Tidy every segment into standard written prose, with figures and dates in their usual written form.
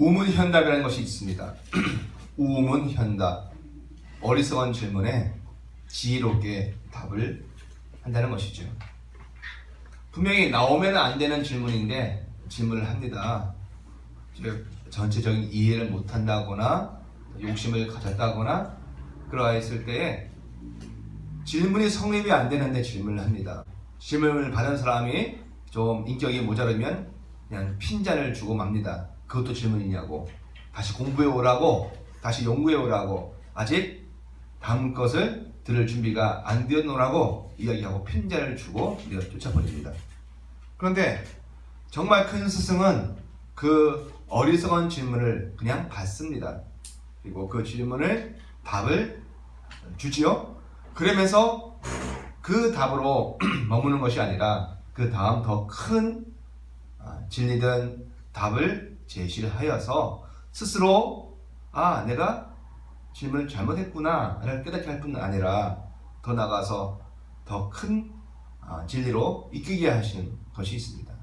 우문현답이라는 것이 있습니다. 우문현답, 어리석은 질문에 지혜롭게 답을 한다는 것이죠. 분명히 나오면 안 되는 질문인데 질문을 합니다. 즉 전체적인 이해를 못한다거나 욕심을 가졌다거나 그러했을 때에 질문이 성립이 안 되는데 질문을 합니다. 질문을 받은 사람이 좀 인격이 모자르면 그냥 핀잔을 주고 맙니다. 그것도 질문이냐고, 다시 공부해 오라고, 다시 연구해 오라고, 아직 다음 것을 들을 준비가 안 되었노라고 이야기하고 핀잔을 주고 쫓아버립니다. 그런데 정말 큰 스승은 그 어리석은 질문을 그냥 받습니다. 그리고 그 질문을 답을 주지요. 그러면서 그 답으로 머무는 것이 아니라 그 다음 더 큰 진리든 답을 제시를 하여서 스스로 내가 질문을 잘못했구나를 깨닫게 할 뿐 아니라 더 나아가서 더 큰 진리로 이끌게 하시는 것이 있습니다.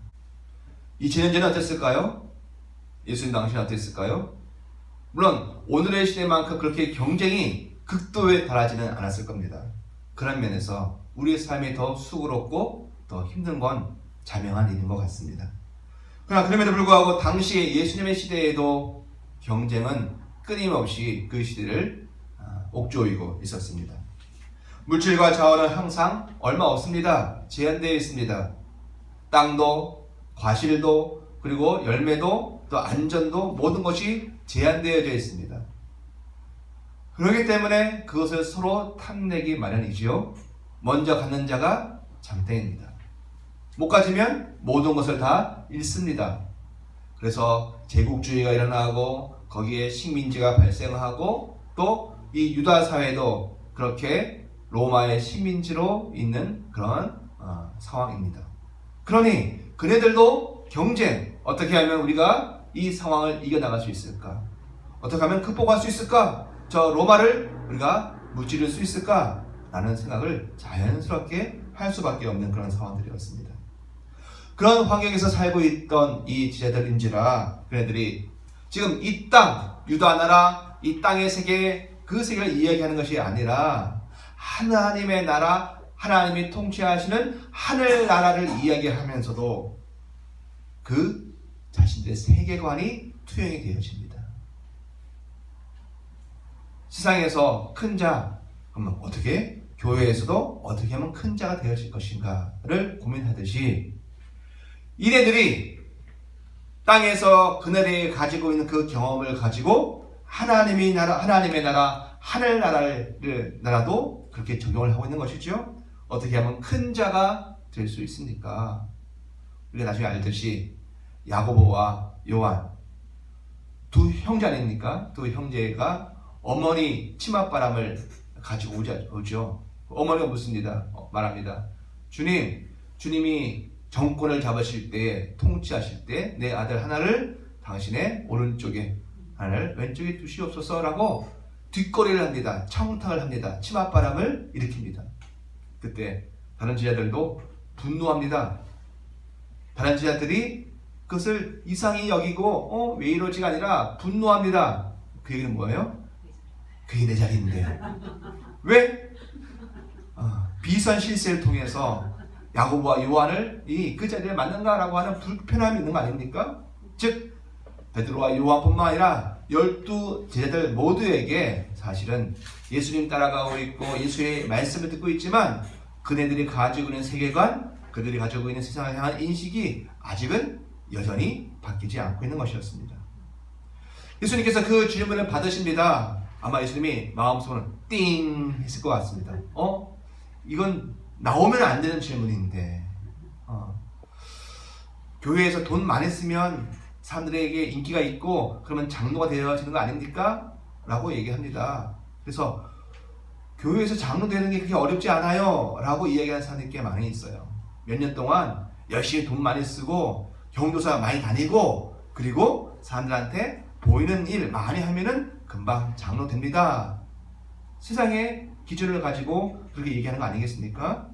이 지난주는 어땠을까요? 예수님 당시는 어땠을까요? 물론 오늘의 시대만큼 그렇게 경쟁이 극도에 달하지는 않았을 겁니다. 그런 면에서 우리의 삶이 더 수고롭고 더 힘든 건 자명한 일인 것 같습니다. 그러나 그럼에도 불구하고 당시에 예수님의 시대에도 경쟁은 끊임없이 그 시대를 옥조이고 있었습니다. 물질과 자원은 항상 얼마 없습니다. 제한되어 있습니다. 땅도, 과실도, 그리고 열매도, 또 안전도 모든 것이 제한되어져 있습니다. 그렇기 때문에 그것을 서로 탐내기 마련이지요. 먼저 갖는 자가 장땡입니다. 못 가지면 모든 것을 다 잃습니다. 그래서 제국주의가 일어나고 거기에 식민지가 발생하고 또 이 유다 사회도 그렇게 로마의 식민지로 있는 그런 상황입니다. 그러니 그네들도 경쟁, 어떻게 하면 우리가 이 상황을 이겨나갈 수 있을까? 어떻게 하면 극복할 수 있을까? 저 로마를 우리가 무찌를 수 있을까? 라는 생각을 자연스럽게 할 수밖에 없는 그런 상황들이었습니다. 그런 환경에서 살고 있던 이 지자들인지라 그네들이 지금 이 땅, 유다 나라, 이 땅의 세계, 그 세계를 이야기하는 것이 아니라 하나님의 나라, 하나님이 통치하시는 하늘나라를 이야기하면서도 그 자신들의 세계관이 투영이 되어집니다. 세상에서 큰 자, 그러면 어떻게? 교회에서도 어떻게 하면 큰 자가 되어질 것인가를 고민하듯이 이네들이 땅에서 그날에 가지고 있는 그 경험을 가지고 하나님의 나라, 하늘나라를 나라도 그렇게 적용을 하고 있는 것이죠. 어떻게 하면 큰 자가 될 수 있습니까? 우리가 나중에 알듯이 야고보와 요한 두 형제 아닙니까? 두 형제가 어머니 치맛바람을 가지고 오죠. 어머니가 묻습니다. 말합니다. 주님이 정권을 잡으실 때, 통치하실 때 내 아들 하나를 당신의 오른쪽에, 하나를 왼쪽에 두시옵소서라고 뒷거리를 합니다. 청탁을 합니다. 치맛바람을 일으킵니다. 그때 다른 제자들도 분노합니다. 다른 제자들이 그것을 이상히 여기고 왜 이러지가 아니라 분노합니다. 그 얘기는 뭐예요? 그게 내 자리인데 왜? 비선 실세를 통해서 야고보와 요한을 그 자리에 맞는가라고 하는 불편함이 있는 거 아닙니까? 즉 베드로와 요한뿐만 아니라 12 제자들 모두에게 사실은 예수님 따라가고 있고 예수의 말씀을 듣고 있지만 그네들이 가지고 있는 세계관, 그들이 가지고 있는 세상을 향한 인식이 아직은 여전히 바뀌지 않고 있는 것이었습니다. 예수님께서 그 질문을 받으십니다. 아마 예수님이 마음속으로는 띵 했을 것 같습니다. 이건 나오면 안 되는 질문인데 교회에서 돈 많이 쓰면 사람들에게 인기가 있고 그러면 장로가 되어지는 거 아닙니까? 라고 얘기합니다. 그래서 교회에서 장로 되는 게 그렇게 어렵지 않아요 라고 이야기하는 사람들이 꽤 많이 있어요. 몇 년 동안 열심히 돈 많이 쓰고 경조사 많이 다니고 그리고 사람들한테 보이는 일 많이 하면은 금방 장로 됩니다. 세상의 기준을 가지고 그렇게 얘기하는 거 아니겠습니까?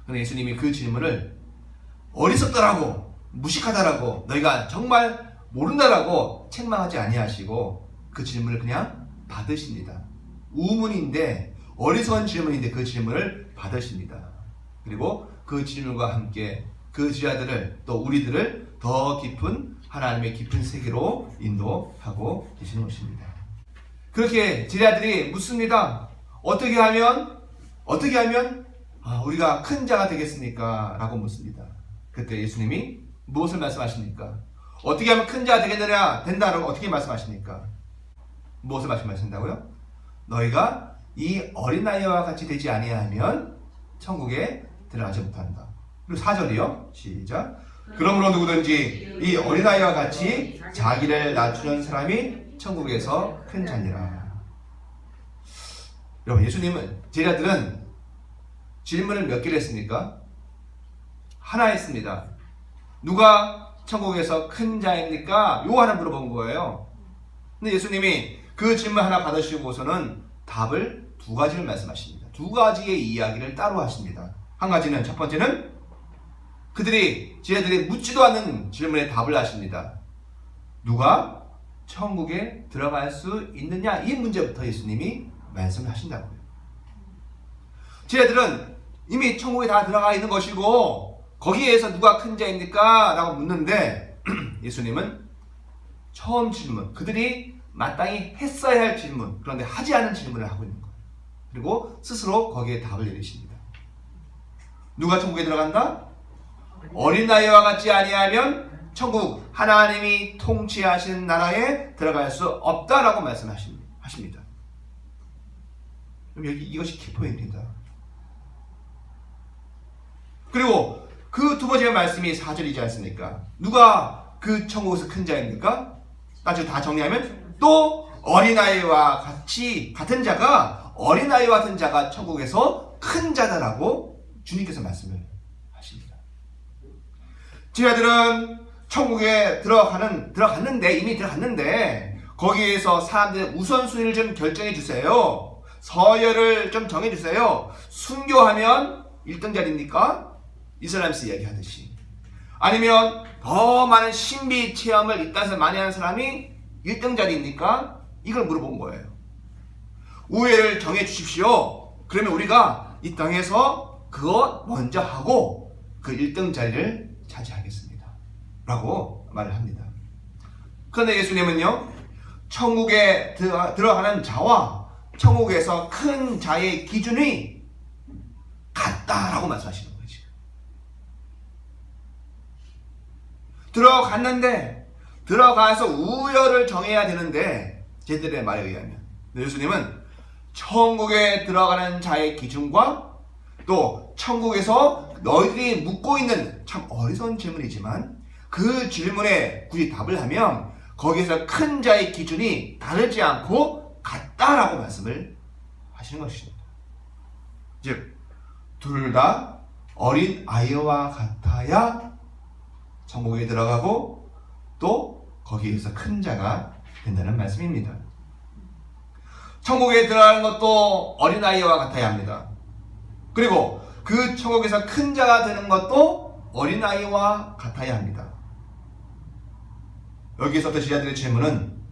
그런데 예수님이 그 질문을 어리석더라고, 무식하다라고, 너희가 정말 모른다라고 책망하지 아니하시고 그 질문을 그냥 받으십니다. 우문인데, 어리석은 질문인데 그 질문을 받으십니다. 그리고 그 질문과 함께 그 제자들을, 또 우리들을 더 깊은 하나님의 깊은 세계로 인도하고 계시는 것입니다. 그렇게 제자들이 묻습니다. 어떻게 하면 우리가 큰 자가 되겠습니까? 라고 묻습니다. 그때 예수님이 무엇을 말씀하십니까? 어떻게 하면 큰 자가 된다라고 어떻게 말씀하십니까? 무엇을 말씀하신다고요? 너희가 이 어린아이와 같이 되지 아니하면 천국에 들어가지 못한다. 그리고 4절이요. 시작. 그러므로 누구든지 이 어린아이와 같이 자기를 낮추는 사람이 천국에서 큰 자니라. 여러분, 제자들은 질문을 몇 개를 했습니까? 하나 했습니다. 누가 천국에서 큰 자입니까? 요 하나 물어본 거예요. 근데 예수님이 그 질문 하나 받으시고서는 답을 2가지를 말씀하십니다. 2가지의 이야기를 따로 하십니다. 한 가지는, 첫 번째는 제자들이 묻지도 않는 질문에 답을 하십니다. 누가 천국에 들어갈 수 있느냐? 이 문제부터 예수님이 말씀을 하신다고요. 제자들은 이미 천국에 다 들어가 있는 것이고 거기에서 누가 큰 자입니까? 라고 묻는데 예수님은 처음 질문, 그들이 마땅히 했어야 할 질문, 그런데 하지 않은 질문을 하고 있는 거예요. 그리고 스스로 거기에 답을 내리십니다. 누가 천국에 들어간다? 어린아이와 같지 아니하면 천국, 하나님이 통치하시는 나라에 들어갈 수 없다라고 말씀하십니다. 여기 이것이 키포인트입니다. 그리고 그 2번째 말씀이 4절이지 않습니까? 누가 그 천국에서 큰 자입니까? 나중에 다 정리하면 또 어린아이와 같은 자가, 어린아이와 같은 자가 천국에서 큰 자다라고 주님께서 말씀을 하십니다. 제자들은 천국에 이미 들어갔는데 거기에서 사람들의 우선순위를 좀 결정해 주세요. 서열을 좀 정해 주세요. 순교하면 1등 자리입니까? 이슬람에서 이야기하듯이. 아니면 더 많은 신비 체험을 이 땅에서 많이 하는 사람이 1등 자리입니까? 이걸 물어본 거예요. 우회를 정해 주십시오. 그러면 우리가 이 땅에서 그거 먼저 하고 그 1등 자리를 차지하겠습니다. 라고 말을 합니다. 그런데 예수님은요, 천국에 들어가는 자와 천국에서 큰 자의 기준이 같다라고 말씀하시는 거예요. 들어가서 우열을 정해야 되는데, 제들의 말에 의하면 예수님은 천국에 들어가는 자의 기준과 또 천국에서 너희들이 묻고 있는, 참 어리석은 질문이지만 그 질문에 굳이 답을 하면 거기에서 큰 자의 기준이 다르지 않고 같다라고 말씀을 하시는 것입니다. 즉, 둘 다 어린 아이와 같아야 천국에 들어가고 또 거기에서 큰 자가 된다는 말씀입니다. 천국에 들어가는 것도 어린아이와 같아야 합니다. 그리고 그 천국에서 큰 자가 되는 것도 어린아이와 같아야 합니다. 여기서부터 제자들의 질문은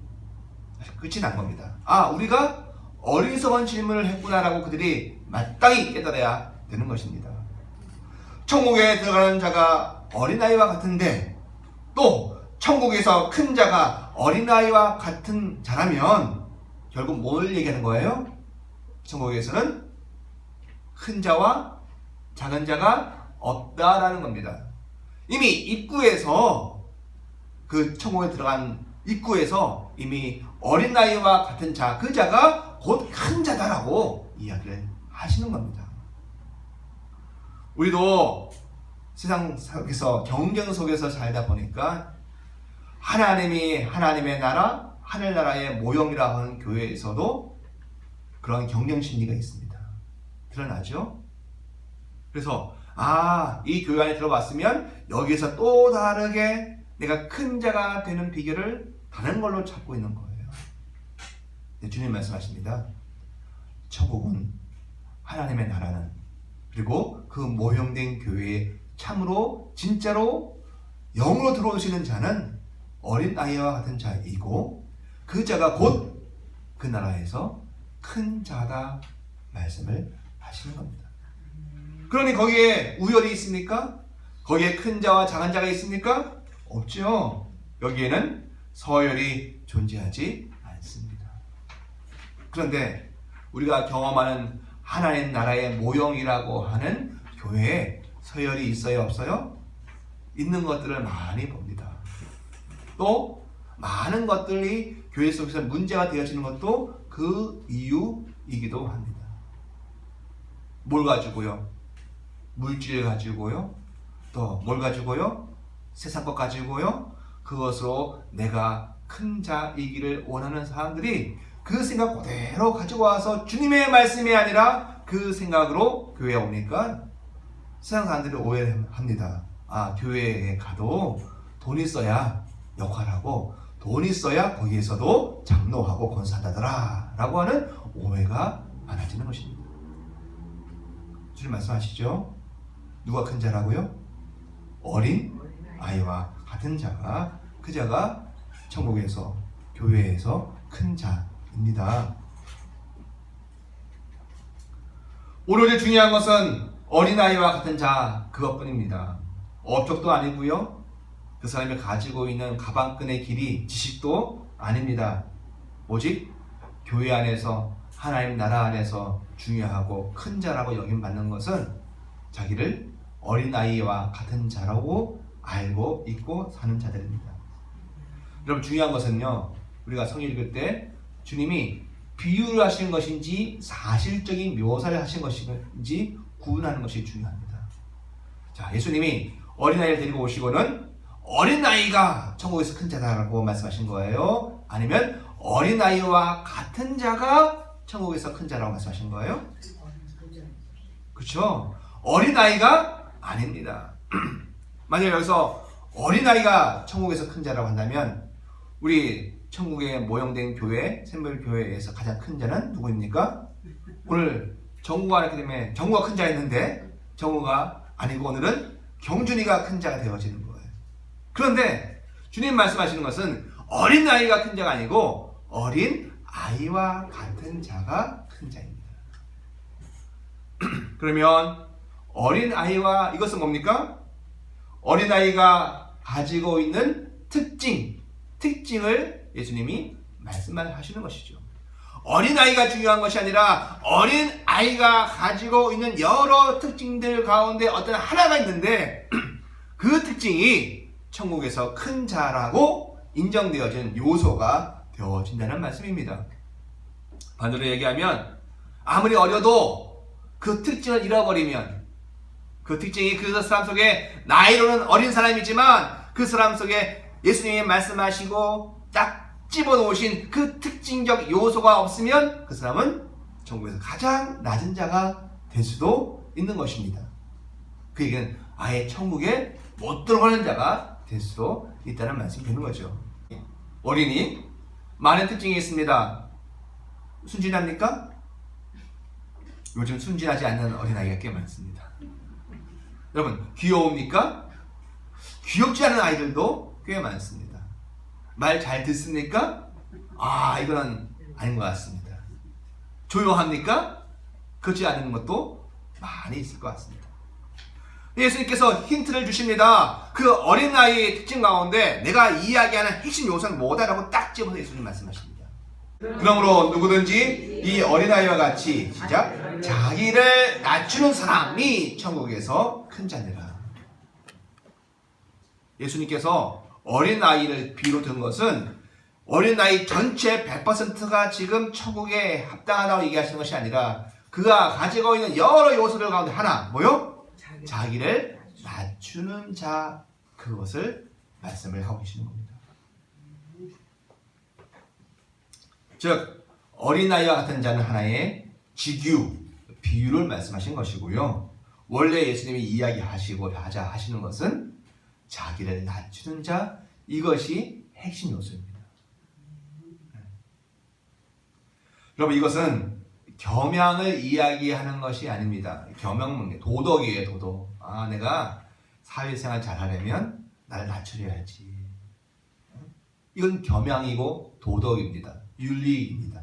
끝이 난 겁니다. 우리가 어리석은 질문을 했구나라고 그들이 마땅히 깨달아야 되는 것입니다. 천국에 들어가는 자가 어린아이와 같은데 또 천국에서 큰 자가 어린아이와 같은 자라면 결국 뭘 얘기하는 거예요? 천국에서는 큰 자와 작은 자가 없다라는 겁니다. 이미 입구에서, 그 천국에 들어간 입구에서 이미 어린아이와 같은 자, 그 자가 곧 큰 자다라고 이야기를 하시는 겁니다. 우리도 세상 속에서, 경쟁 속에서 살다 보니까 하나님의 나라, 하늘나라의 모형이라 하는 교회에서도 그런 경쟁 심리가 있습니다. 드러나죠? 그래서 이 교회 안에 들어갔으면 여기서 또 다르게 내가 큰 자가 되는 비결을 다른 걸로 찾고 있는 거예요. 네, 주님 말씀하십니다. 천국은, 하나님의 나라는, 그리고 그 모형된 교회에 참으로 진짜로 영으로 들어오시는 자는 어린 아이와 같은 자이고 그 자가 곧 그 나라에서 큰 자다 말씀을 하시는 겁니다. 그러니 거기에 우열이 있습니까? 거기에 큰 자와 작은 자가 있습니까? 없죠. 여기에는 서열이 존재하지 않습니다. 그런데 우리가 경험하는 하나님 나라의 모형이라고 하는 교회에 서열이 있어요, 없어요? 있는 것들을 많이 봅니다. 또 많은 것들이 교회 속에서 문제가 되어지는 것도 그 이유이기도 합니다. 뭘 가지고요? 물질 가지고요? 또 뭘 가지고요? 세상 것 가지고요? 그것으로 내가 큰 자이기를 원하는 사람들이 그 생각 그대로 가지고 와서 주님의 말씀이 아니라 그 생각으로 교회에 오니까 세상 사람들이 오해를 합니다. 아, 교회에 가도 돈 있어야 역할하고 돈 있어야 거기에서도 장로하고 권사한다더라 라고 하는 오해가 많아지는 것입니다. 주님 말씀하시죠? 누가 큰 자라고요? 어린 아이와 같은 자가 그 자가 천국에서 교회에서 큰 자입니다. 오로지 중요한 것은 어린아이와 같은 자 그것뿐입니다. 업적도 아니고요. 그 사람이 가지고 있는 가방끈의 길이 지식도 아닙니다. 오직 교회 안에서 하나님 나라 안에서 중요하고 큰 자라고 여김받는 것은 자기를 어린아이와 같은 자라고 알고 있고 사는 자들입니다. 여러분 중요한 것은요. 우리가 성경 읽을 때 주님이 비유를 하신 것인지 사실적인 묘사를 하신 것인지 구분하는 것이 중요합니다. 자, 예수님이 어린아이를 데리고 오시고는 어린아이가 천국에서 큰 자다라고 말씀하신 거예요? 아니면 어린아이와 같은 자가 천국에서 큰 자라고 말씀하신 거예요? 그렇죠? 어린아이가 아닙니다. 만약 여기서 어린아이가 천국에서 큰 자라고 한다면 우리 천국에 모형된 교회, 샘물교회에서 가장 큰 자는 누구입니까? 오늘 정구가 이렇기 때문에 정구가 큰 자였는데 정구가 아니고 오늘은 경준이가 큰 자가 되어지는 거예요. 그런데 주님 말씀하시는 것은 어린아이가 큰 자가 아니고 어린아이와 같은 자가 큰 자입니다. 그러면 어린아이와 이것은 뭡니까? 어린아이가 가지고 있는 특징을 예수님이 말씀하시는 것이죠. 어린아이가 중요한 것이 아니라 어린아이가 가지고 있는 여러 특징들 가운데 어떤 하나가 있는데 그 특징이 천국에서 큰 자라고 인정되어진 요소가 되어진다는 말씀입니다. 반대로 얘기하면 아무리 어려도 그 특징을 잃어버리면 그 특징이 그 사람 속에 나이로는 어린 사람이지만 그 사람 속에 예수님이 말씀하시고 딱 집어놓으신 그 특징적 요소가 없으면 그 사람은 천국에서 가장 낮은 자가 될 수도 있는 것입니다. 그 얘기는 아예 천국에 못 들어가는 자가 될 수도 있다는 말씀이 되는 거죠. 어린이 많은 특징이 있습니다. 순진합니까? 요즘 순진하지 않는 어린아이가 꽤 많습니다. 여러분 귀여웁니까? 귀엽지 않은 아이들도 꽤 많습니다. 말 잘 듣습니까? 아, 이거는 아닌 것 같습니다. 조용합니까? 그렇지 않은 것도 많이 있을 것 같습니다. 예수님께서 힌트를 주십니다. 그 어린아이의 특징 가운데 내가 이야기하는 핵심 요소는 뭐다라고 딱 집어서 예수님 말씀하십니다. 그러므로 누구든지 이 어린아이와 같이 시작 자기를 낮추는 사람이 천국에서 큰 자니라. 예수님께서 어린아이를 비로 든 것은 어린아이 전체 100%가 지금 천국에 합당하다고 얘기하시는 것이 아니라 그가 가지고 있는 여러 요소들 가운데 하나 뭐요? 자기를 낮추는 자 그것을 말씀을 하고 계시는 겁니다. 즉 어린아이와 같은 자는 하나의 직유, 비유를 말씀하신 것이고요. 원래 예수님이 이야기하시고자 하시는 것은 자기를 낮추는 자 이것이 핵심 요소입니다. 여러분 이것은 겸양을 이야기하는 것이 아닙니다. 겸양은 도덕이에요. 도덕. 아 내가 사회생활 잘하려면 나를 낮추려야지. 이건 겸양이고 도덕입니다. 윤리입니다.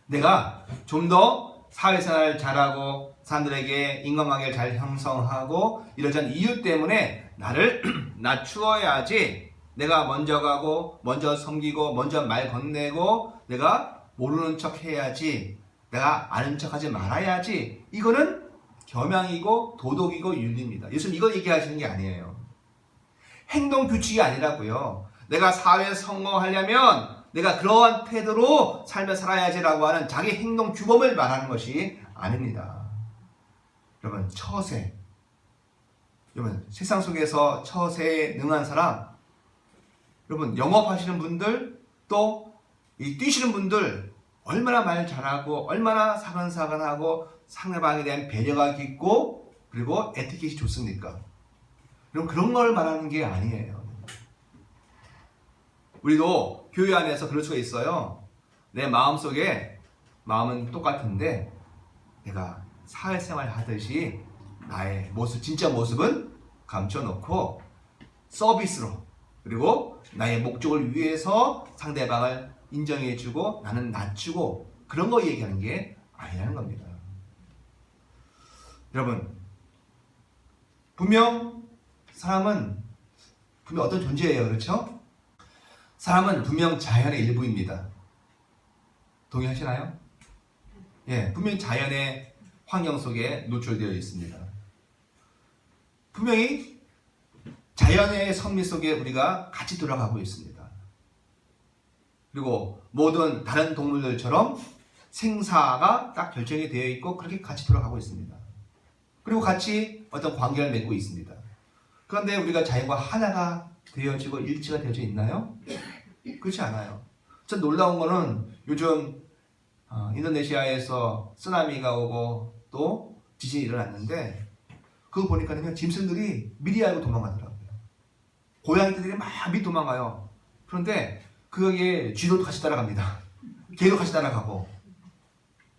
내가 좀 더 사회생활 잘하고 사람들에게 인간관계를 잘 형성하고 이러한 이유 때문에 나를 낮추어야지, 내가 먼저 가고 먼저 섬기고 먼저 말 건네고 내가 모르는 척 해야지, 내가 아는 척 하지 말아야지, 이거는 겸양이고 도덕이고 윤리입니다. 예수님 이걸 얘기하시는 게 아니에요. 행동 규칙이 아니라고요. 내가 사회에 성공하려면 내가 그러한 태도로 삶을 살아야지라고 하는 자기 행동 규범을 말하는 것이 아닙니다. 여러분, 처세. 여러분, 세상 속에서 처세에 능한 사람, 여러분, 영업하시는 분들, 또 이 뛰시는 분들, 얼마나 말 잘하고 얼마나 사근사근하고 상대방에 대한 배려가 깊고 그리고 에티켓이 좋습니까? 여러분, 그런 걸 말하는 게 아니에요. 우리도 교회 안에서 그럴 수가 있어요. 내 마음속에, 마음은 똑같은데 내가 사회생활 하듯이 나의 모습, 진짜 모습은 감춰놓고 서비스로, 그리고 나의 목적을 위해서 상대방을 인정해주고 나는 낮추고, 그런 거 얘기하는 게 아니라는 겁니다. 여러분, 분명 사람은 분명 어떤 존재예요, 그렇죠? 사람은 분명 자연의 일부입니다. 동의하시나요? 예, 분명히 자연의 환경 속에 노출되어 있습니다. 분명히 자연의 섭리 속에 우리가 같이 돌아가고 있습니다. 그리고 모든 다른 동물들처럼 생사가 딱 결정이 되어 있고 그렇게 같이 돌아가고 있습니다. 그리고 같이 어떤 관계를 맺고 있습니다. 그런데 우리가 자연과 하나가 되어지고 일치가 되어져 있나요? 그렇지 않아요. 전 놀라운 거는 요즘 인도네시아에서 쓰나미가 오고 또 지진이 일어났는데, 그거 보니까 그냥 짐승들이 미리 알고 도망가더라고요. 고양이들이 막 미리 도망가요. 그런데 그게 쥐도 같이 따라갑니다. 개도 같이 따라가고.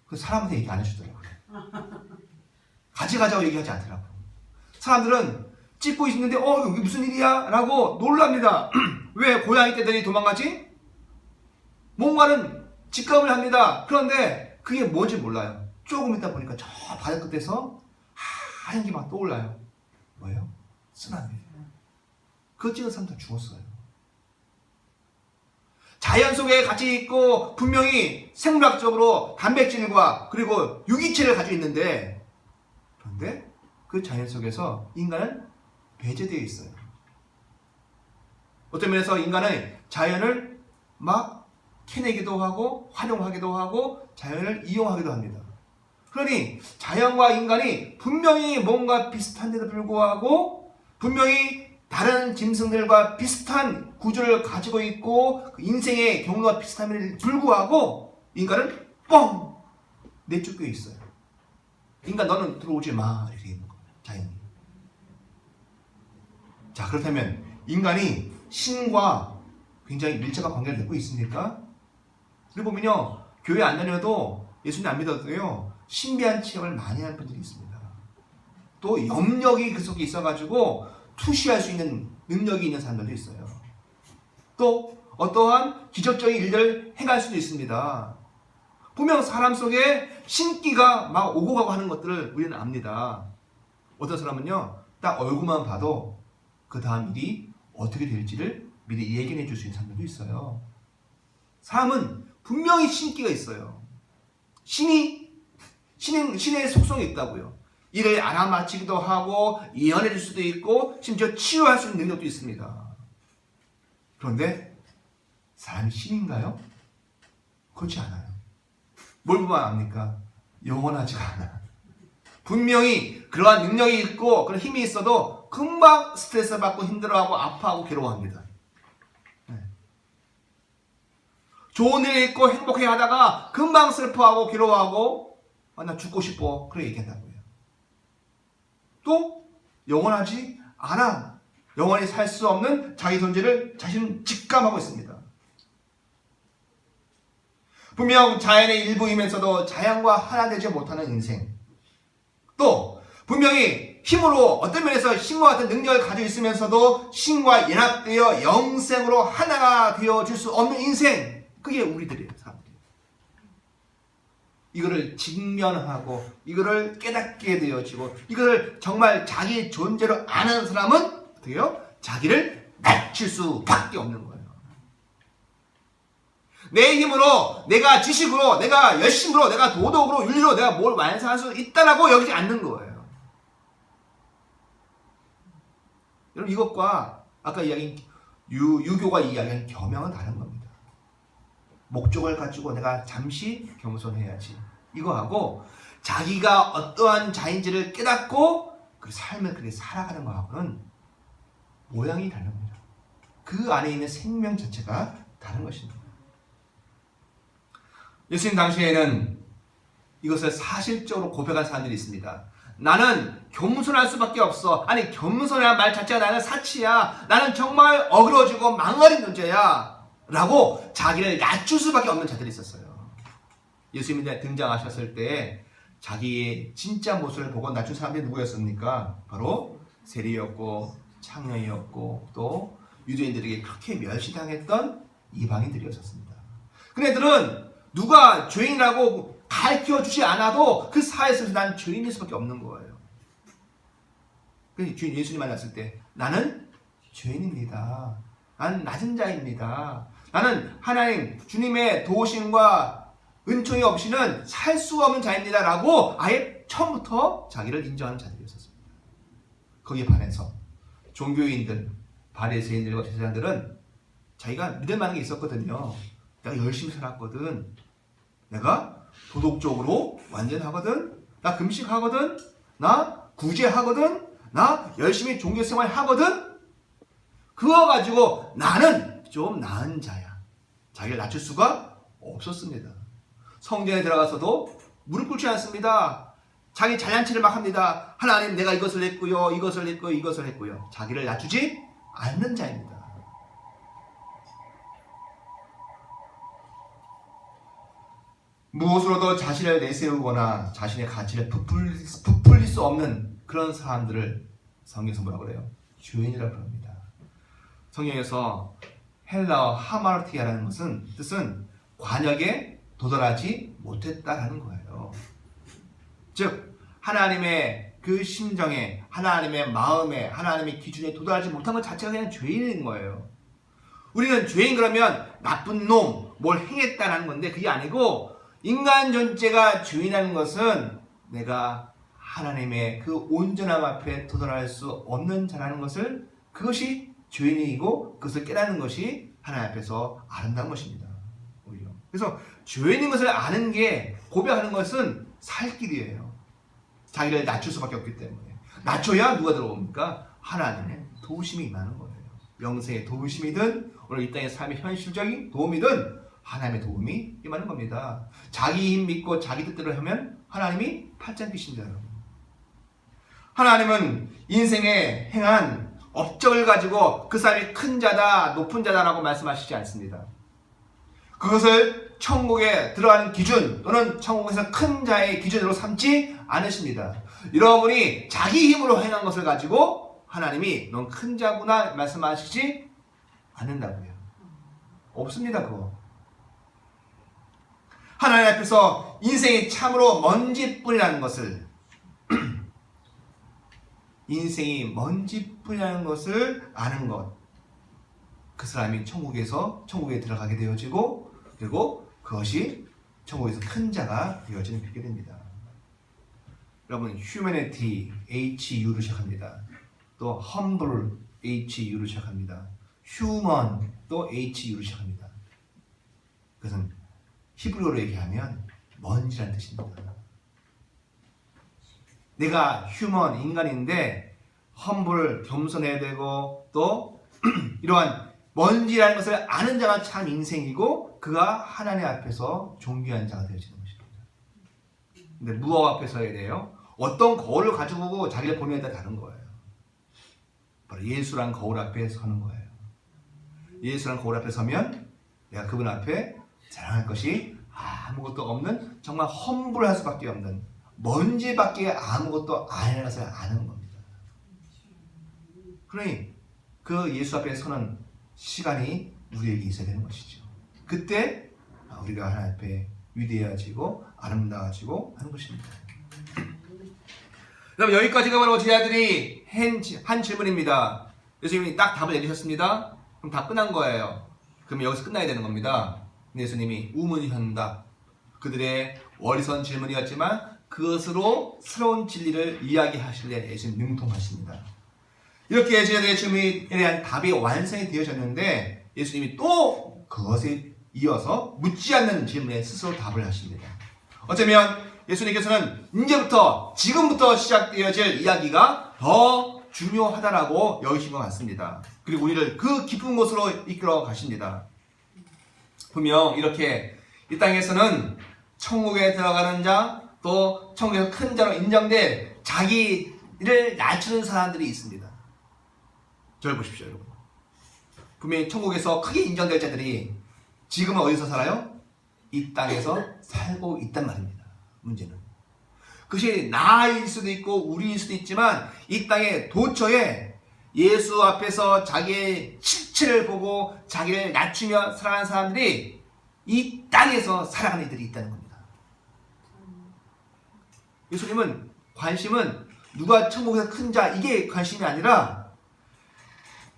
그 사람한테 얘기 안 해주더라고요. 가져가자고 얘기하지 않더라고요. 사람들은 찍고 있는데 여기 무슨 일이야? 라고 놀랍니다. 왜 고양이 떼들이 도망가지? 뭔가는 직감을 합니다. 그런데 그게 뭔지 몰라요. 조금 있다 보니까 저 바다 끝에서 하얀 게 막 떠올라요. 뭐예요? 쓰나미. 그거 찍은 사람 다 죽었어요. 자연 속에 같이 있고 분명히 생물학적으로 단백질과 그리고 유기체를 가지고 있는데, 그런데 그 자연 속에서 인간은 배제되어 있어요. 어떤 면에서 인간은 자연을 막 캐내기도 하고 활용하기도 하고 자연을 이용하기도 합니다. 그러니 자연과 인간이 분명히 뭔가 비슷한데도 불구하고 분명히 다른 짐승들과 비슷한 구조를 가지고 있고 그 인생의 경로가 비슷함에도 불구하고 인간은 뻥 내쫓겨 있어요. 인간 너는 들어오지 마, 이렇게 있는 거예요. 자연이. 자, 그렇다면 인간이 신과 굉장히 밀접한 관계를 맺고 있습니까? 그리고 보면요, 교회 안 다녀도, 예수님 안 믿어도요, 신비한 체험을 많이 하는 분들이 있습니다. 또 영역이 그 속에 있어가지고 투시할 수 있는 능력이 있는 사람들도 있어요. 또 어떠한 기적적인 일들을 행할 수도 있습니다. 분명 사람 속에 신기가 막 오고 가고 하는 것들을 우리는 압니다. 어떤 사람은요, 딱 얼굴만 봐도 그 다음 일이 어떻게 될지를 미리 예견해 줄 수 있는 사람들도 있어요. 사람은 분명히 신기가 있어요. 신의 속성이 있다고요. 일을 알아맞히기도 하고 예언해 줄 수도 있고 심지어 치유할 수 있는 능력도 있습니다. 그런데 사람이 신인가요? 그렇지 않아요. 뭘 보면 압니까? 영원하지가 않아. 분명히 그러한 능력이 있고 그런 힘이 있어도 금방 스트레스 받고 힘들어하고 아파하고 괴로워합니다. 좋은 일 있고 행복해 하다가 금방 슬퍼하고 괴로워하고 나 죽고 싶어, 그렇게 얘기한다고요. 또 영원하지 않아. 영원히 살 수 없는 자기 존재를 자신은 직감하고 있습니다. 분명 자연의 일부이면서도 자연과 하나 되지 못하는 인생, 또 분명히 힘으로 어떤 면에서 신과 같은 능력을 가지고 있으면서도 신과 연합되어 영생으로 하나가 되어줄 수 없는 인생, 그게 우리들이에요. 사람들이. 이거를 직면하고 이거를 깨닫게 되어지고 이거를 정말 자기 존재로 아는 사람은 어떻게 해요? 자기를 낮출 수밖에 없는 거예요. 내 힘으로, 내가 지식으로, 내가 열심으로, 내가 도덕으로, 윤리로 내가 뭘 완성할 수 있다라고 여기지 않는 거예요. 여러분, 이것과 아까 이야기한 유교가 이야기한 겸양은 다른 겁니다. 목적을 가지고 내가 잠시 겸손해야지, 이거하고 자기가 어떠한 자인지를 깨닫고 그 삶을 그렇게 살아가는 거하고는 모양이 다른 겁니다. 그 안에 있는 생명 자체가 다른 것입니다. 예수님 당시에는 이것을 사실적으로 고백한 사람들이 있습니다. 나는 겸손할 수밖에 없어. 아니, 겸손이라는 말 자체가 나는 사치야. 나는 정말 어그러지고 망설인 존재야. 라고 자기를 낮출 수밖에 없는 자들이 있었어요. 예수님이 등장하셨을 때 자기의 진짜 모습을 보고 낮춘 사람들이 누구였습니까? 바로 세리였고 창녀였고 또 유대인들에게 그렇게 멸시당했던 이방인들이었습니다. 그네들은 누가 죄인이라고 가르쳐주지 않아도 그 사회에서 난 죄인일 수밖에 없는 거예요. 그래서 예수님 만났을 때 나는 죄인입니다. 나는 낮은 자입니다. 나는 하나님 주님의 도우심과 은총이 없이는 살 수 없는 자입니다 라고 아예 처음부터 자기를 인정하는 자들이 있었습니다. 거기에 반해서 종교인들, 바리새인들과 제사장들은 자기가 믿을 만한 게 있었거든요. 내가 열심히 살았거든. 내가 도덕적으로 완전하거든. 나 금식하거든. 나 구제하거든. 나 열심히 종교생활 하거든. 그거 가지고 나는 좀 나은 자야. 자기를 낮출 수가 없었습니다. 성전에 들어가서도 무릎 꿇지 않습니다. 자기 자랑치를 막 합니다. 하나님, 내가 이것을 했고요, 이것을 했고요, 이것을 했고요. 자기를 낮추지 않는 자입니다. 무엇으로도 자신을 내세우거나 자신의 가치를 부풀릴 수 없는 그런 사람들을 성경에서 뭐라고 그래요? 죄인이라고 합니다. 성경에서 헬라어 하마르티아라는 것은 뜻은 관역에 도달하지 못했다라는 거예요. 즉 하나님의 그 심정에, 하나님의 마음에, 하나님의 기준에 도달하지 못한 것 자체가 그냥 죄인인 거예요. 우리는 죄인 그러면 나쁜 놈, 뭘 행했다라는 건데 그게 아니고 인간 존재가 죄인이라는 것은 내가 하나님의 그 온전함 앞에 도달할 수 없는 자라는 것을, 그것이 죄인이고 그것을 깨닫는 것이 하나님 앞에서 아름다운 것입니다. 오히려. 그래서 죄인인 것을 아는 게, 고백하는 것은 살 길이에요. 자기를 낮출 수밖에 없기 때문에. 낮춰야 누가 들어옵니까? 하나님의 도우심이 임하는 거예요. 영생의 도우심이든 오늘 이 땅의 삶의 현실적인 도움이든 하나님의 도움이 임하는 겁니다. 자기 힘 믿고 자기 뜻대로 하면 하나님이 팔짱 끼십니다. 하나님은 인생에 행한 업적을 가지고 그 사람이 큰 자다, 높은 자다라고 말씀하시지 않습니다. 그것을 천국에 들어가는 기준 또는 천국에서 큰 자의 기준으로 삼지 않으십니다. 여러분이 자기 힘으로 행한 것을 가지고 하나님이 넌 큰 자구나 말씀하시지 않는다고요. 없습니다. 그거. 하나님 앞에서 인생이 참으로 먼지뿐이라는 것을 인생이 먼지뿐이라는 것을 아는 것, 그 사람이 천국에 들어가게 되어지고, 그리고 그것이 천국에서 큰 자가 되어지는 게 됩니다. 여러분, humanity, HU로 시작합니다. 또 humble, HU로 시작합니다. human, 또 HU로 시작합니다. 그것은 히브리어로 얘기하면 먼지라는 뜻입니다. 내가 human, 인간인데 humble, 겸손해야 되고 또 이러한 먼지라는 것을 아는 자가 참 인생이고 그가 하나님 앞에서 존귀한 자가 되어지는 것입니다. 근데 무엇 앞에 서야 돼요? 어떤 거울을 가지고 자기를 보는 데 다른 거예요. 바로 예수란 거울 앞에 서는 거예요. 예수란 거울 앞에 서면 내가 그분 앞에 자랑할 것이 아무것도 없는, 정말 험불할 수밖에 없는, 먼지밖에 아무것도 아니라는 것을 아는 겁니다. 그러니 그 예수 앞에 서는 시간이 우리에게 있어야 되는 것이죠. 그때 우리가 하나님 앞에 위대해지고 아름다워지고 하는 것입니다. 그럼 여기까지가 바로 제자들이 한 질문입니다. 예수님이 딱 답을 내주셨습니다. 그럼 다 끝난 거예요. 그럼 여기서 끝나야 되는 겁니다. 근데 예수님이 우문현답, 그들의 어리석은 질문이었지만 그것으로 새로운 진리를 이야기하실래 예수님 능통하십니다. 이렇게 제자들의 질문에 대한 답이 완성이 되어졌는데 예수님이 또 그것에 이어서 묻지 않는 질문에 스스로 답을 하십니다. 어쩌면 예수님께서는 이제부터 지금부터 시작되어질 이야기가 더 중요하다라고 여기신 것 같습니다. 그리고 우리를 그 깊은 곳으로 이끌어 가십니다. 분명 이렇게 이 땅에서는 천국에 들어가는 자, 또 천국에서 큰 자로 인정될 자기를 낮추는 사람들이 있습니다. 저를 보십시오, 여러분. 분명히 천국에서 크게 인정될 자들이 지금은 어디서 살아요? 이 땅에서 살고 있단 말입니다. 문제는 그것이 나일 수도 있고 우리일 수도 있지만 이 땅에 도처에 예수 앞에서 자기의 실체를 보고 자기를 낮추며 살아가는 사람들이 이 땅에서 살아가는 이들이 있다는 겁니다. 예수님은 관심은 누가 천국에서 큰 자 이게 관심이 아니라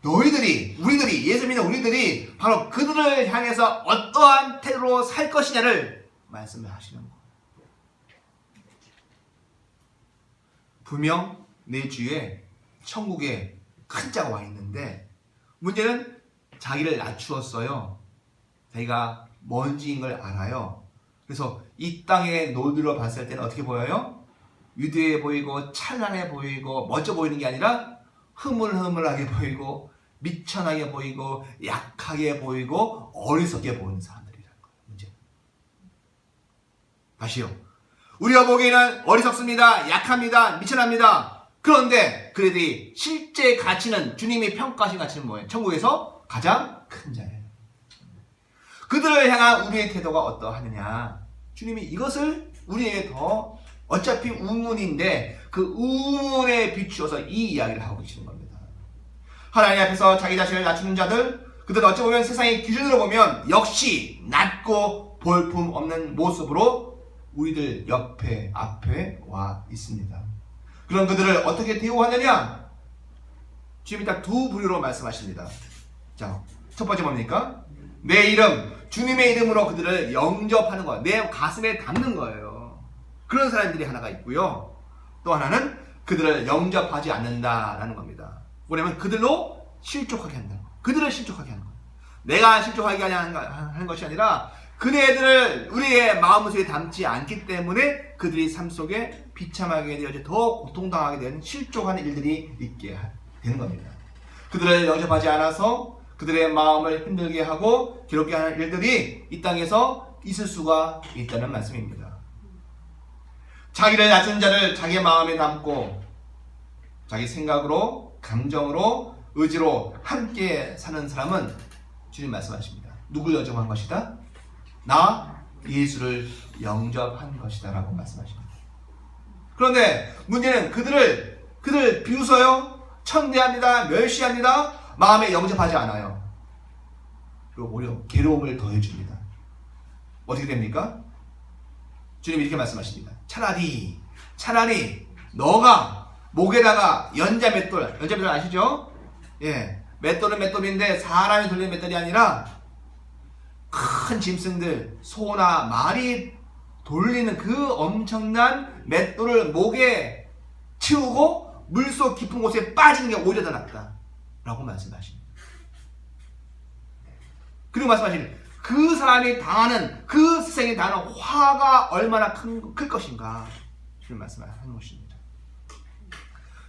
우리들이 예수 믿는 우리들이 바로 그들을 향해서 어떠한 태도로 살 것이냐를 말씀을 하시는 거예요. 분명 내 주위에 천국에 큰 자가 와 있는데 문제는 자기를 낮추었어요. 자기가 먼지인 걸 알아요. 그래서 이 땅에 노들어 봤을 때는 어떻게 보여요? 위대해 보이고 찬란해 보이고 멋져 보이는 게 아니라 흐물흐물하게 보이고 미천하게 보이고 약하게 보이고 어리석게 보이는 사람들이라는 거예요. 문제. 다시요. 우리가 보기에는 어리석습니다. 약합니다. 미천합니다. 그런데 그들이 실제 가치는 주님이 평가하신 가치는 뭐예요? 천국에서 가장 큰 자예요. 그들을 향한 우리의 태도가 어떠하느냐? 주님이 이것을 우리에게 더 어차피 우문인데 그 우문에 비추어서 이 이야기를 하고 계시는 겁니다. 하나님 앞에서 자기 자신을 낮추는 자들, 그들은 어찌 보면 세상의 기준으로 보면 역시 낮고 볼품 없는 모습으로 우리들 옆에 앞에 와 있습니다. 그럼 그들을 어떻게 대우하느냐? 주님이 딱 두 부류로 말씀하십니다. 자, 첫 번째 뭡니까? 내 이름, 주님의 이름으로 그들을 영접하는 것, 내 가슴에 담는 거예요. 그런 사람들이 하나가 있고요. 또 하나는 그들을 영접하지 않는다라는 겁니다. 뭐냐면 그들로 실족하게 한다. 그들을 실족하게 하는 거예요. 내가 실족하게 하는 것이 아니라 그네들을 우리의 마음속에 담지 않기 때문에 그들이 삶 속에 비참하게 되어져 더 고통당하게 되는 실족하는 일들이 있게 되는 겁니다. 그들을 영접하지 않아서 그들의 마음을 힘들게 하고 괴롭게 하는 일들이 이 땅에서 있을 수가 있다는 말씀입니다. 자기를 낮춘 자를 자기의 마음에 담고 자기 생각으로, 감정으로, 의지로 함께 사는 사람은 주님 말씀하십니다. 누굴 영접한 것이다? 나 예수를 영접한 것이다 라고 말씀하십니다. 그런데 문제는 그들을 비웃어요, 천대합니다, 멸시합니다, 마음에 영접하지 않아요. 그리고 오히려 괴로움을 더해줍니다. 어떻게 됩니까? 주님이 이렇게 말씀하십니다. 차라리 너가 목에다가 연자맷돌 아시죠? 예, 맷돌은 맷돌인데 사람이 돌리는 맷돌이 아니라 큰 짐승들, 소나 말이 돌리는 그 엄청난 맷돌을 목에 치우고 물속 깊은 곳에 빠지는 게 오히려 더 낫다 라고 말씀하십니다. 그리고 말씀하시는 그 사람이 당하는, 그 세상이 당하는 화가 얼마나 클 것인가 주님 말씀하는 것입니다.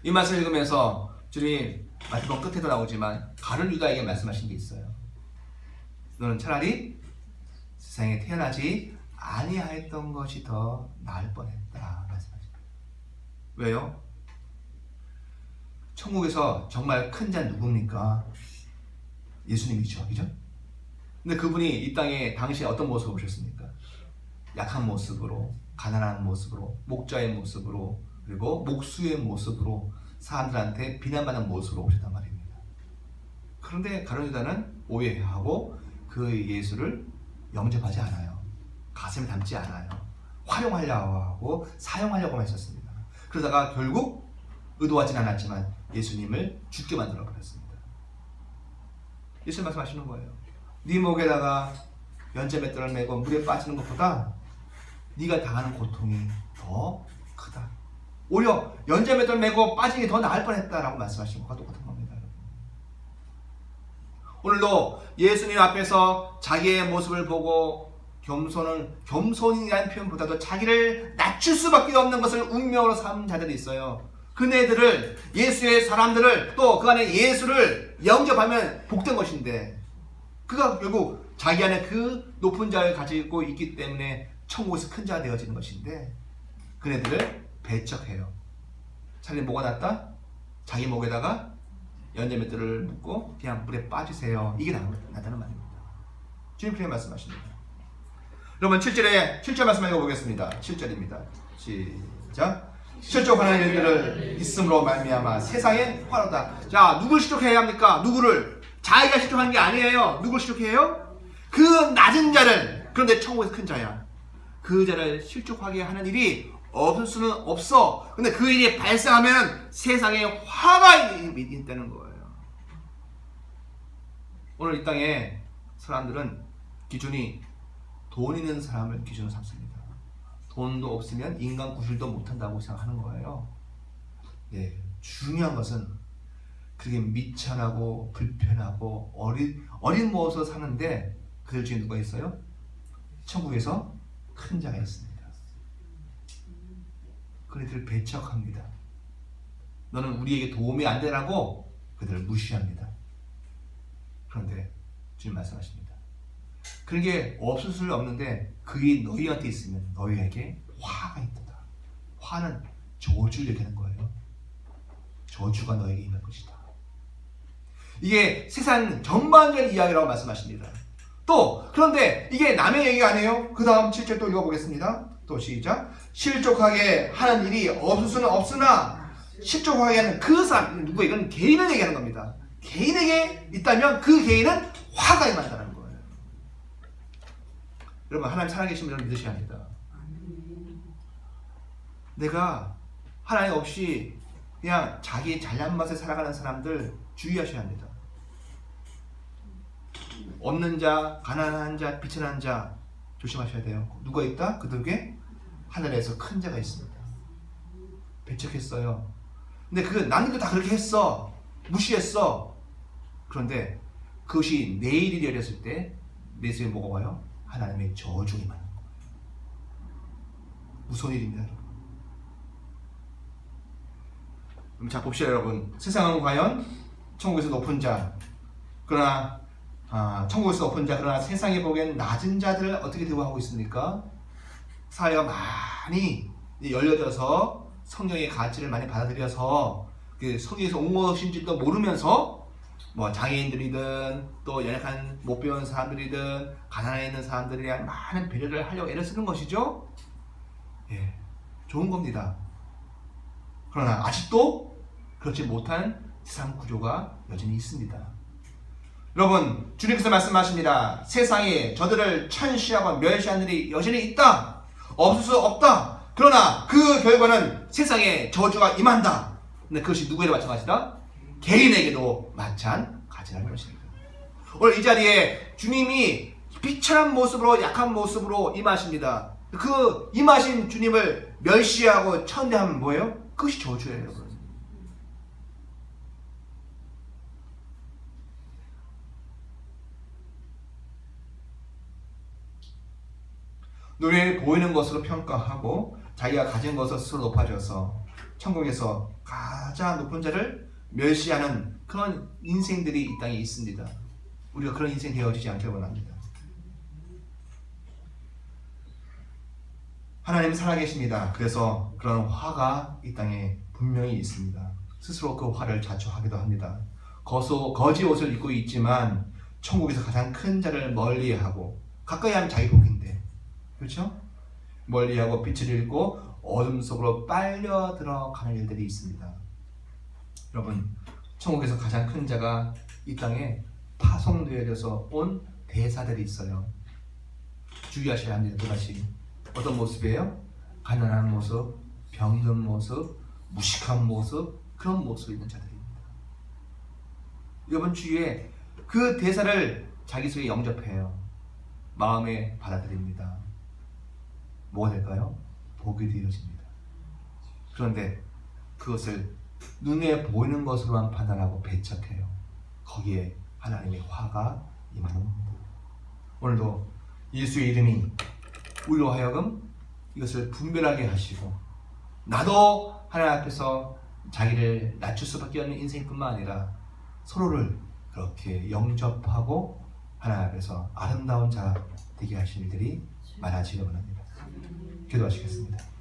이 말씀을 읽으면서 주님 마지막 끝에도 나오지만 가룟 유다에게 말씀하신 게 있어요. 너는 차라리 세상에 태어나지 아니하였던 것이 더 나을 뻔했다 말씀하십니다. 왜요? 천국에서 정말 큰 자는 누굽니까? 예수님이죠, 그죠? 근데 그분이 이 땅에 당시에 어떤 모습으로 오셨습니까? 약한 모습으로, 가난한 모습으로, 목자의 모습으로, 그리고 목수의 모습으로 사람들한테 비난받는 모습으로 오셨단 말입니다. 그런데 가룟 유다는 오해하고 그 예수를 영접하지 않아요. 가슴에 담지 않아요. 활용하려고 하고 사용하려고만 했었습니다. 그러다가 결국 의도하진 않았지만 예수님을 죽게 만들어 버렸습니다. 예수님 말씀하시는 거예요. 네 목에다가 연자맷돌을 메고 물에 빠지는 것보다 네가 당하는 고통이 더 크다. 오히려 연자맷돌 메고 빠지는 게 더 나을 뻔했다라고 말씀하시는 것과 똑같은 겁니다. 오늘도 예수님 앞에서 자기의 모습을 보고 겸손이라는 표현보다도 자기를 낮출 수밖에 없는 것을 운명으로 삼은 자들이 있어요. 그네들을, 예수의 사람들을, 또 그 안에 예수를 영접하면 복된 것인데, 그가 결국 자기 안에 그 높은 자를 가지고 있기 때문에 천국에서 큰 자가 되어지는 것인데, 그네들을 배척해요. 차라리 뭐가 낫다? 자기 목에다가 연자맷돌을 묶고 그냥 물에 빠지세요. 이게 낫다는 말입니다. 주님 그렇게 말씀하십니다. 여러분 7절 말씀 읽어보겠습니다. 7절입니다. 시작. 실족하는 일들을 있음으로 말미암아 세상에 화로다. 자, 누굴 실족해야 합니까? 누구를? 자기가 실족하는 게 아니에요. 누굴 실족해요? 그 낮은 자를. 그런데 천국에서 큰 자야. 그 자를 실족하게 하는 일이 없을 수는 없어. 근데 그 일이 발생하면 세상에 화가 있다는 거예요. 오늘 이 땅에 사람들은 기준이 돈 있는 사람을 기준으로 삼습니다. 돈도 없으면 인간 구실도 못한다고 생각하는 거예요. 네, 중요한 것은 그게 미천하고 불편하고 어린 모습으로 사는데 그들 중에 누가 있어요? 천국에서 큰 자가 있습니다. 그들을 배척합니다. 너는 우리에게 도움이 안 되라고 그들을 무시합니다. 그런데 주님 말씀하십니다. 그런 게 없을 수 없는데 그게 너희한테 있으면 너희에게 화가 있다. 화는 저주를 얘기하는 거예요. 저주가 너에게 임할 것이다. 이게 세상 전반적인 이야기라고 말씀하십니다. 또 그런데 이게 남의 얘기가 아니에요. 그 다음 7절 또 읽어보겠습니다. 또 시작. 실족하게 하는 일이 없을 수는 없으나 실족하게 하는 그 사람, 누구? 이건 개인을 얘기하는 겁니다. 개인에게 있다면 그 개인은 화가 임한다는 거예요. 여러분 하나님 살아계신 분을 믿으셔야 합니다. 내가 하나님 없이 그냥 자기 잘난 맛에 살아가는 사람들 주의하셔야 합니다. 없는 자, 가난한 자, 비천한 자 조심하셔야 돼요. 누가 있다? 그들에게 하늘에서 큰 자가 있습니다. 배척했어요. 근데 남들도 다 그렇게 했어. 무시했어. 그런데 그것이 내일이 열렸을 때 내 속에 뭐가 와요? 하나님의 저주가 임하는 거예요. 무서운 일입니다, 여러분. 그럼 자 봅시다, 여러분. 세상은 과연 천국에서 높은 자, 그러나 천국에서 높은 자, 그러나 세상에 보기엔 낮은 자들을 어떻게 대우하고 있습니까? 사회가 많이 열려져서 성경의 가치를 많이 받아들여서 그 성경에서 온 것인지도 모르면서 뭐 장애인들이든 또 연약한 못 배운 사람들이든 가난해 있는 사람들에 대한 많은 배려를 하려고 애를 쓰는 것이죠. 예, 좋은 겁니다. 그러나 아직도 그렇지 못한 세상 구조가 여전히 있습니다. 여러분, 주님께서 말씀하십니다. 세상에 저들을 천시하고 멸시하는 일이 여전히 있다. 없을 수 없다. 그러나 그 결과는 세상에 저주가 임한다. 근데 그것이 누구에게 마찬가지다? 개인에게도 마찬가지라는 것입니다. 오늘 이 자리에 주님이 비천한 모습으로, 약한 모습으로 임하십니다. 그 임하신 주님을 멸시하고 천대하면 뭐예요? 그것이 저주예요, 여러분. 눈에 보이는 것으로 평가하고 자기가 가진 것을 스스로 높아져서 천국에서 가장 높은 자를 멸시하는 그런 인생들이 이 땅에 있습니다. 우리가 그런 인생이 되어지지 않기를 원합니다. 하나님은 살아계십니다. 그래서 그런 화가 이 땅에 분명히 있습니다. 스스로 그 화를 자초하기도 합니다. 거지 옷을 입고 있지만 천국에서 가장 큰 자를 멀리하고, 가까이 하면 자기 복인데, 그렇죠? 멀리하고 빛을 잃고 어둠 속으로 빨려 들어가는 일들이 있습니다. 여러분, 천국에서 가장 큰 자가 이 땅에 파송되어져서 온 대사들이 있어요. 주의하셔야 합니다. 또다시 어떤 모습이에요? 가난한 모습, 병든 모습, 무식한 모습, 그런 모습이 있는 자들입니다. 여러분 주위에 그 대사를 자기 속에 영접해요. 마음에 받아들입니다. 뭐가 될까요? 복이 되어집니다. 그런데 그것을 눈에 보이는 것으로만 판단하고 배척해요. 거기에 하나님의 화가 임하는 겁니다. 오늘도 예수의 이름이 우리로 하여금 이것을 분별하게 하시고, 나도 하나님 앞에서 자기를 낮출 수밖에 없는 인생뿐만 아니라 서로를 그렇게 영접하고 하나님 앞에서 아름다운 자 되게 하실 일들이 많아지기 원합니다. 기도하시겠습니다.